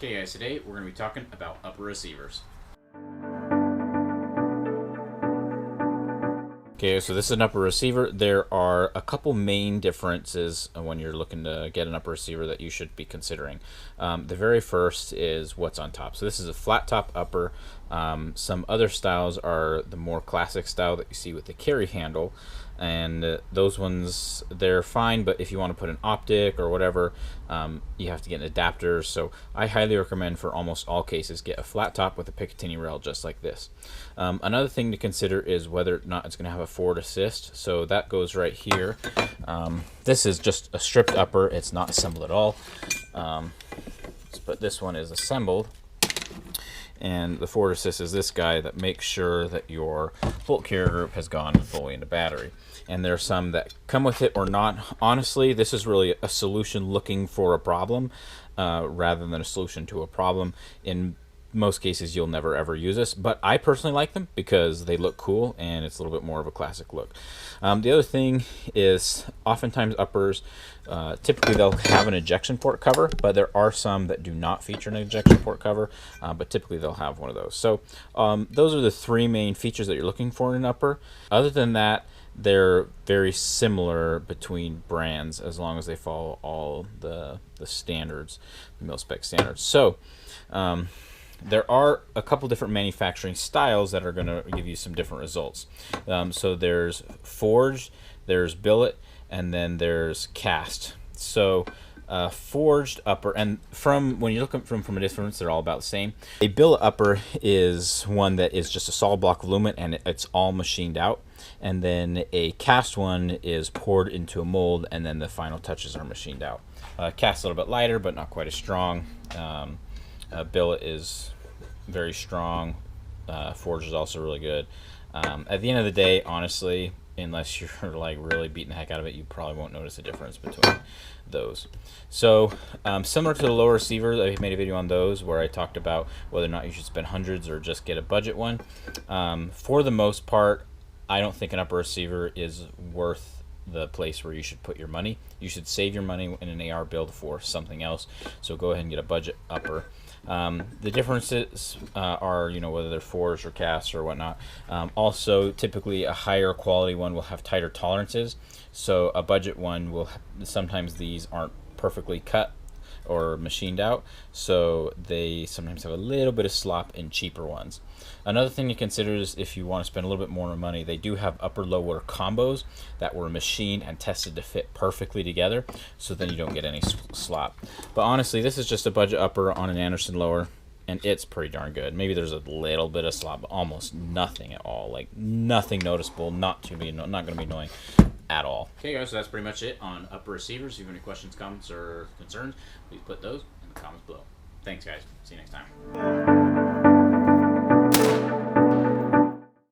Okay guys, today we're going to be talking about upper receivers. Okay, so this is an upper receiver. There are a couple main differences when you're looking to get an upper receiver that you should be considering. The very first is what's on top. So this is a flat top upper. Some other styles are the more classic style that you see with the carry handle, and those ones, they're fine, but if you want to put an optic or whatever, you have to get an adapter. So I highly recommend, for almost all cases, get a flat top with a Picatinny rail just like this. Another thing to consider is whether or not it's going to have a forward assist. So that goes right here. This is just a stripped upper. It's not assembled at all. But this one is assembled. And the forward assist is this guy that makes sure that your bolt carrier group has gone fully into battery. And there are some that come with it or not. Honestly, this is really a solution looking for a problem rather than a solution to a problem. In most cases, you'll never ever use this, but I personally like them because they look cool and it's a little bit more of a classic look. The other thing is, oftentimes uppers, typically they'll have an ejection port cover, but there are some that do not feature an ejection port cover, but typically they'll have one of those. So those are the three main features that you're looking for in an upper. Other than that, they're very similar between brands as long as they follow all the standards, the mil-spec standards. So there are a couple different manufacturing styles that are going to give you some different results. So there's forged, there's billet, and then there's cast. So forged upper, and when you look at them from a distance, they're all about the same. A billet upper is one that is just a solid block of aluminum and it's all machined out. And then a cast one is poured into a mold and then the final touches are machined out. Cast a little bit lighter, but not quite as strong. Billet is very strong. Forge is also really good. At the end of the day, honestly, unless you're like really beating the heck out of it, you probably won't notice a difference between those. So similar to the lower receivers, I made a video on those where I talked about whether or not you should spend hundreds or just get a budget one. For the most part, I don't think an upper receiver is worth the place where you should put your money. You should save your money in an AR build for something else. So go ahead and get a budget upper. The differences are, whether they're forged or cast or whatnot. Also, typically a higher quality one will have tighter tolerances. So a budget one will, sometimes these aren't perfectly cut or machined out, so they sometimes have a little bit of slop in cheaper ones. Another thing to consider is if you want to spend a little bit more money, they do have upper-lower combos that were machined and tested to fit perfectly together, so then you don't get any slop. But honestly, this is just a budget upper on an Anderson lower, and it's pretty darn good. Maybe there's a little bit of slop, but almost nothing at all. Like nothing noticeable, not going to be annoying at all. Okay guys, so that's pretty much it on upper receivers. If you have any questions, comments, or concerns, please put those in the comments below. Thanks guys. See you next time.